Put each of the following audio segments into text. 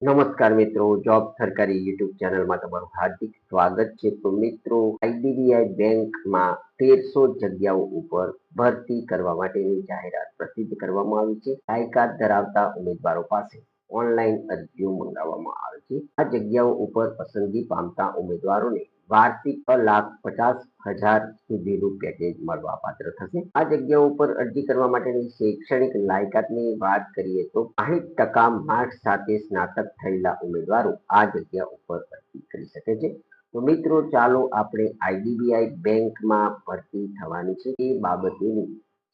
નમસ્કાર મિત્રો, જોબ સરકારી યુટ્યુબ ચેનલમાં તમારું હાર્દિક સ્વાગત છે. તો મિત્રો, આઈડીબીઆઈ બેંકમાં 1300 જગ્યાઓ ઉપર ભરતી કરવા માટેની જાહેરાત પ્રસિદ્ધ કરવામાં આવી છે. લાયકાત ધરાવતા ઉમેદવારો પાસે ઓનલાઈન અરજીઓ મંગાવવામાં આવે છે. આ જગ્યાઓ ઉપર પસંદગી પામતા ઉમેદવારોને વાર્ષિક 1,50,000 સુધીનું પેકેજ મળવા પાત્ર થશે. આ જગ્યાઓ ઉપર અરજી કરવા માટેની શૈક્ષણિક લાયકાતની વાત કરીએ તો 60% માર્ક્સ સાથે સ્નાતક થયેલા ઉમેદવારો આ જગ્યા ઉપર અરજી કરી શકે છે. તો મિત્રો, ચાલો આપણે આઈડીબીઆઈ બેંકમાં ભરતી થવાની છે એ બાબતેની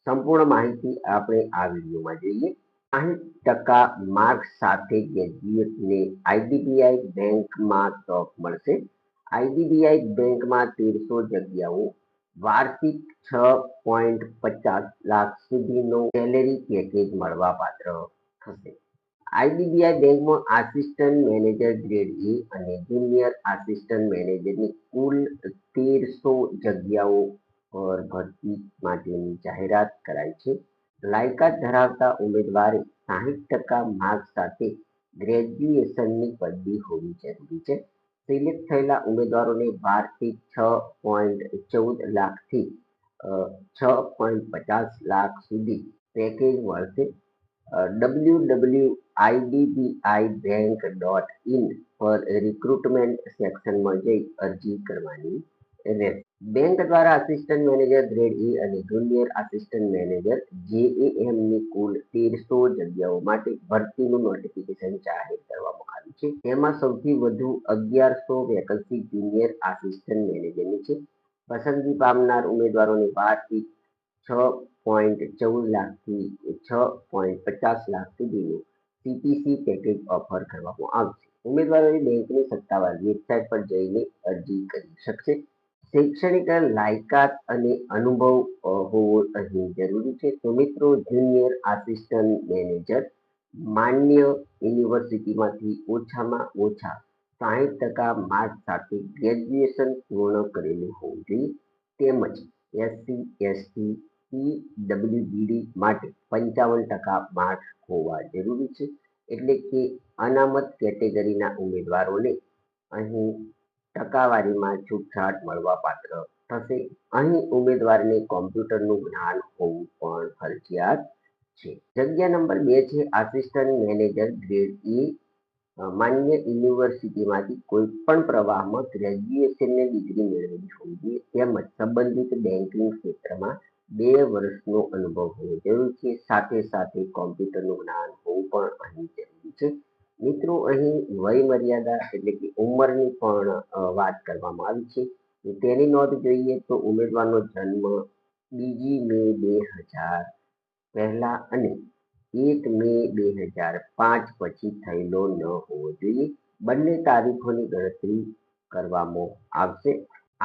સંપૂર્ણ માહિતી આપણે આ વિડીયોમાં જોઈએ. 60% માર્ક્સ સાથે ગ્રેજ્યુએટને આઈડીબીઆઈ બેંકમાં તક મળશે. આઈડીબીઆઈ બેંકમાં 1300 જગ્યાઓ વાર્ષિક 6.50 લાખ સુધીનો સેલેરી પેકેજ મળવા પાત્ર થશે. આઈડીબીઆઈ બેંકમાં આસિસ્ટન્ટ મેનેજર ગ્રેડ એ અને જુનિયર આસિસ્ટન્ટ મેનેજરની કુલ 1300 જગ્યાઓ પર ભરતી માટેની જાહેરાત કરાઈ છે. લાયકાત ધરાવતા ઉમેદવારે 60% માર્ક્સ સાથે ગ્રેજ્યુએશનની પદવી હોવી જરૂરી છે. સિલેક્ટ થયેલા ઉમેદવારોને વાર્ષિક 6.14 લાખથી 6.50 લાખ સુધી પેકેજ મળશે. www.idbibank.in પર રિક્રુટમેન્ટ સેક્શનમાં જઈ અરજી કરવાની રહેશે. બેંક દ્વારા આસિસ્ટન્ટ મેનેજર ગ્રેડ એ અને જુનિયર આસિસ્ટન્ટ મેનેજર JAM ની કુલ 1300 જગ્યાઓ માટે ભરતીનું નોટિફિકેશન જાહેર કરવામાં આવ્યું છે. તેમાં સૌથી વધુ 1100 વેકન્સી જુનિયર આસિસ્ટન્ટ મેનેજરની છે. પસંદગી પામનાર ઉમેદવારોને વાર્ષિક 6.14 લાખથી 6.50 લાખ સુધીનું CPC પેકેજ ઓફર કરવામાં આવશે. ઉમેદવારોએ બેંકની સત્તાવાર વેબસાઇટ પર જઈને અરજી કરી શકશે. શૈક્ષણિક લાયકાત અને અનુભવ હોવો અહીં જરૂરી છે. તો મિત્રો, જુનિયર આસિસ્ટન્ટ મેનેજર માન્ય યુનિવર્સિટીમાંથી ઓછામાં ઓછા 60% માર્ક્સ સાથે ગ્રેજ્યુએશન પૂર્ણ કરેલું હોવું જોઈએ. તેમજ SC, ST, PWBD માટે 55% માર્ક્સ હોવા જરૂરી છે. એટલે કે અનામત કેટેગરીના ઉમેદવારોને અહીં ટકાવારીમાં છૂટછાટ મળવા પાત્ર થશે. અહીં ઉમેદવારને કોમ્પ્યુટરનું જ્ઞાન હોવું પણ ફરજિયાત છે. જગ્યા નંબર 2 છે આસિસ્ટન્ટ મેનેજર ગ્રેડ એ. માન્ય યુનિવર્સિટીમાંથી કોઈ પણ પ્રવાહમાં ગ્રેજ્યુએશનની ડિગ્રી મેળવેલી હોવી જોઈએ. તેમજ સંબંધિત બેન્કિંગ ક્ષેત્રમાં 2 વર્ષનો અનુભવ હોવો જરૂરી છે. સાથે સાથે કોમ્પ્યુટરનું જ્ઞાન હોવું પણ અહીં જરૂરી છે. મિત્રો, અહીં વય મર્યાદા એટલે કે ઉંમરની પણ વાત કરવામાં આવી છે. તેની નોંધ જોઈએ તો ઉમેદવારનો જન્મ 2 મે 2000 પહેલા અને 1 મે 2005 પછી થયેલો ન હોવો જોઈએ. બંને તારીખોની ગણતરી કરવામાં આવશે.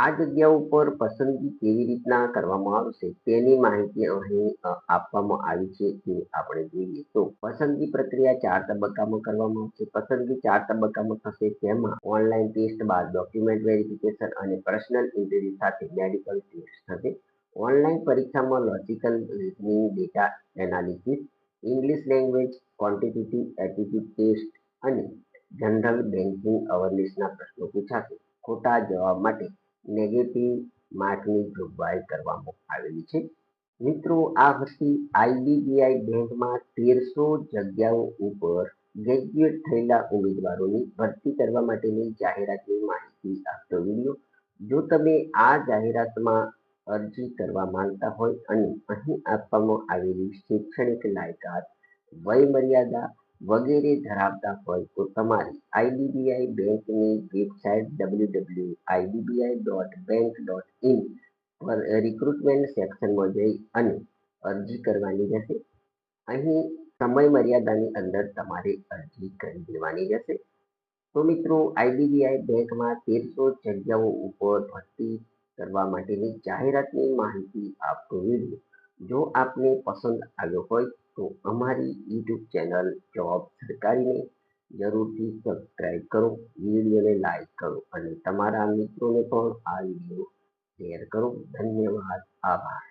આ જગ્યા ઉપર પસંદગી કેવી રીતના કરવામાં આવશે તેની માહિતી અહીં આપવામાં આવી છે તે આપણે જોઈએ તો પસંદગી પ્રક્રિયા 4 તબક્કામાં કરવામાં આવશે. પસંદગી 4 તબક્કામાં થશે. તેમાં ઓનલાઈન ટેસ્ટ બાદ ડોક્યુમેન્ટ વેરિફિકેશન અને પર્સનલ ઇન્ટરવ્યુ સાથે મેડિકલ ટેસ્ટ થશે. ઓનલાઈન પરીક્ષામાં logical reasoning, data analysis, English language, quantitative aptitude test અને જનરલ બેન્કિંગ અવેરનેસના પ્રશ્નો પૂછાશે. ખોટા જવાબ માટે નેગેટિવ માર્કની જોગવાઈ કરવામાં આવેલી છે. મિત્રો, આ હતી આઈડીબીઆઈ બેંકમાં 1300 જગ્યાઓ ઉપર ગ્રેજ્યુએટ થયેલા ઉમેદવારોની ભરતી કરવા માટેની જાહેરાતની માહિતી આપતો વિડીયો. જો તમે આ જાહેરાતમાં અરજી કરવા માંગતા હોય અને અહીં આપવામાં આવેલી શૈક્ષણિક લાયકાત, વય મર્યાદા વગેરે ધરાવતા હોય તો તમારે આઈડીબીઆઈ બેંકની વેબસાઇટ www.idbi.bank.in પર રિક્રુટમેન્ટ સેક્શનમાં જઈ અને અરજી કરવાની રહેશે. અહીં સમય મર્યાદાની અંદર તમારે અરજી કરી દેવાની રહેશે. તો મિત્રો, આઈડીબીઆઈ બેંકમાં 1300 જગ્યાઓ ઉપર ભરતી કરવા માટેની જાહેરાતની માહિતી આપતો વિડીયો જો આપને પસંદ આવ્યો હોય તો અમારી યુટ્યુબ ચેનલ જોબ સરકારીને જરૂરથી સબસ્ક્રાઈબ કરો, વિડીયોને લાઈક કરો અને તમારા મિત્રોને પણ આ વિડીયો શેર કરો. ધન્યવાદ. આભાર.